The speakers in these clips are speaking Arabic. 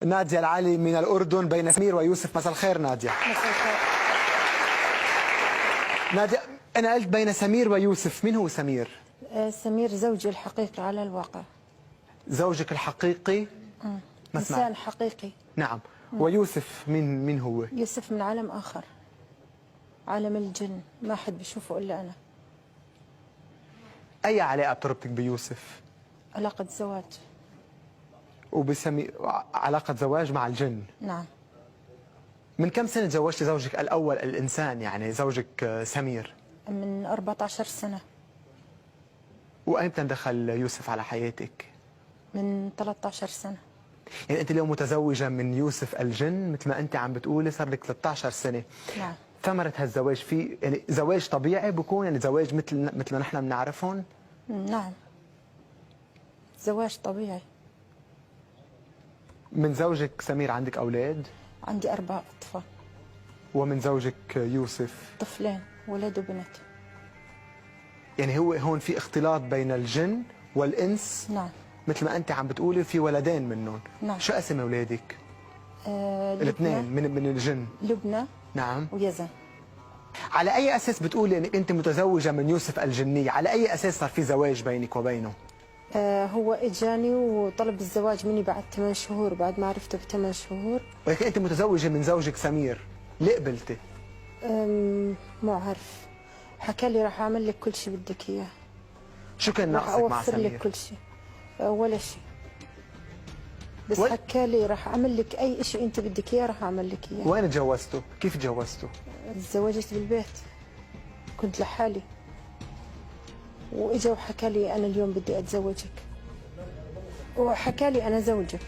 نادية العالي من الأردن بين سمير ويوسف. مساء الخير نادية. مساء الخير. نادية، أنا قلت بين سمير ويوسف، مين هو سمير؟ سمير زوجي الحقيقي على الواقع. زوجك الحقيقي؟ ما سمعت. إنسان حقيقي. نعم. ويوسف مين هو؟ يوسف من عالم آخر، عالم الجن، ما حد بيشوفه إلا أنا. أي علاقة بتربطك بيوسف؟ علاقة زواج. وبسمير علاقة زواج مع الجن؟ نعم. من كم سنة تزوجتي زوجك الأول الإنسان، يعني زوجك سمير؟ من 14 سنة. وأيمتى دخل يوسف على حياتك؟ من 13 سنة. يعني أنت اليوم متزوجة من يوسف الجن مثل ما أنت عم بتقولي، صار لك 13 سنة. نعم. ثمرة هالزواج في يعني زواج طبيعي بكون، يعني زواج مثل ما نحن بنعرفهم؟ نعم. زواج طبيعي. من زوجك سمير عندك أولاد؟ عندي 4 أطفال. ومن زوجك يوسف؟ طفلين، ولد وبنت. يعني هو هون في اختلاط بين الجن والإنس؟ نعم. مثل ما أنت عم بتقولي في ولدين منهم. نعم. شو اسم أولادك؟ الاثنين لبنى. من الجن؟ لبنى. نعم. ويزن. على أي أساس بتقولي أنك أنت متزوجة من يوسف الجني؟ على أي أساس صار في زواج بينك وبينه؟ هو اجاني وطلب الزواج مني بعد 8 شهور، بعد ما عرفته ب8 شهور. ولكن أنت متزوجة من زوجك سمير، ليه قبلتي؟ مو عارف، حكى لي راح اعمل لك كل شيء بدك اياه. شو كان راح ناقصك مع اوفر سمير؟ لك كل شيء. ولا شيء. بس وين؟ حكى لي راح اعمل لك اي شيء انت بدك اياه، راح اعمل لك اياه. وين تجوزته؟ كيف تجوزته؟ تزوجت بالبيت، كنت لحالي، واجا وحكى لي انا اليوم بدي اتزوجك، وحكى لي انا زوجك.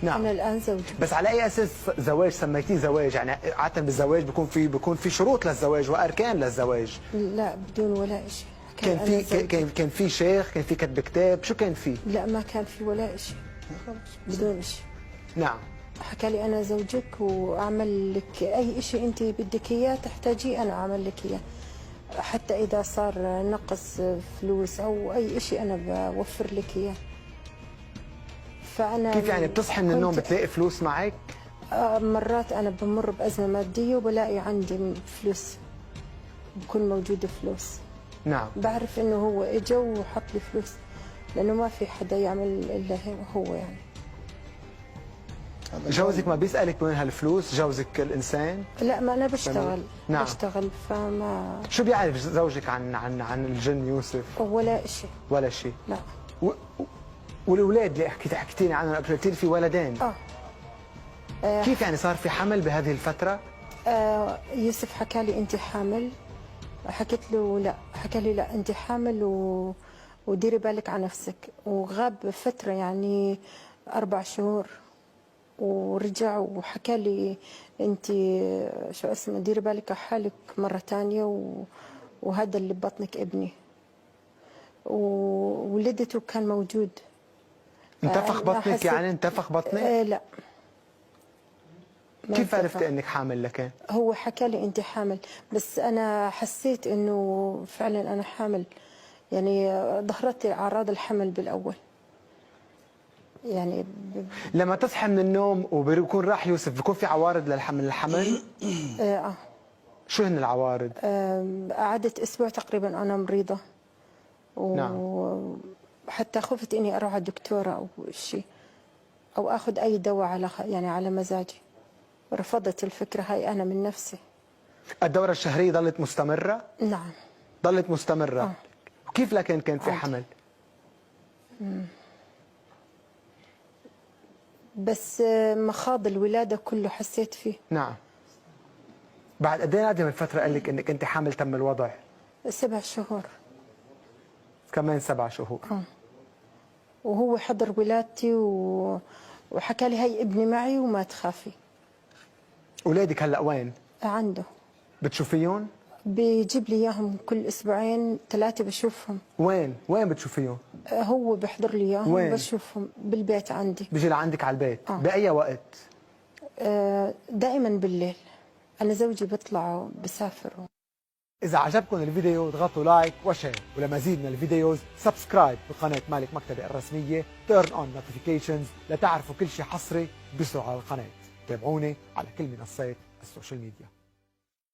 نعم. انا الان زوجك. بس على اي اساس زواج سميتيه زواج؟ يعني عاده بالزواج بيكون في شروط للزواج واركان للزواج. لا، بدون ولا شيء. كان في شيخ، كان في كتب كتاب، شو كان في؟ لا، ما كان في ولا شيء، بدون شيء. نعم. حكى لي أنا زوجك وأعمل لك أي شيء أنت بدك إياه تحتاجيه، أنا أعمل لك إياه. حتى إذا صار نقص فلوس أو أي شيء أنا بوفر لك إياه. فأنا كيف يعني بتصحي من النوم بتلاقي فلوس معك؟ مرات أنا بمر بأزمة مادية وبلاقي عندي فلوس، بكون موجودة فلوس. نعم. بعرف إنه هو إجا وحط لي فلوس، لأنه ما في حدا يعمل إلا هو يعني. جوزك ما بيسألك وين هالفلوس؟ جوزك الإنسان؟ لا، ما أنا بشتغل. نعم. بشتغل، فما. شو بيعرف زوجك عن الجن يوسف؟ ولا شيء. ولا شيء؟ لا. والأولاد اللي حكيتي عنهم قبل، قلتي لي في ولدين. كيف يعني صار في حمل بهذه الفترة؟ يوسف حكى لي أنت حامل، حكيت له لا، حكى لي لا أنت حامل وديري بالك على نفسك، وغاب فترة يعني 4 شهور، ورجع وحكى لي انت شو اسمه ديري بالك على حالك مرة ثانية، وهذا اللي ببطنك ابني، وولدته كان موجود. انتفخ بطنك؟ يعني انتفخ بطنك؟ لا. كيف عرفت انك حامل لكن؟ هو حكى لي انت حامل، بس انا حسيت انه فعلا انا حامل، يعني ظهرت لي اعراض الحمل بالاول. يعني لما تصحى من النوم وبيكون راح يوسف، بيكون في عوارض الحمل؟ شو هن العوارض؟ قعدت اسبوع تقريبا انا مريضه، نعم. وحتى خفت اني اروح على الدكتوره او شيء، او اخذ اي دواء على مزاجي. رفضت الفكره هاي انا من نفسي. الدورة الشهرية ضلت مستمرة؟ نعم. ضلت مستمرة. كيف لكن كان في حمل؟ بس مخاض الولادة كله حسيت فيه. نعم. بعد قد ايه نادية من فترة قال لك انك انت حامل تم الوضع؟ 7 شهور. كمان 7 شهور. وهو حضر ولادتي وحكى لي هي ابني معي وما تخافي. اولادك هلا وين؟ عنده. بتشوفيهم؟ بيجيب لي اياهم كل 2 3 بشوفهم. وين بتشوفيهم؟ هو بيحضر لي اياهم. وين؟ بشوفهم بالبيت عندي. بيجي لعندك على البيت؟ بأي وقت؟ دائما بالليل. انا زوجي بيطلع بسافر. إذا عجبكم الفيديو اضغطوا لايك وشير، ولمزيد من الفيديوز سبسكرايب بقناة مالك مكتبي الرسمية، تيرن اون نوتيفيكيشنز لتعرفوا كل شيء حصري بيسرعة على القناة. تابعوني على كل منصات السوشيال ميديا.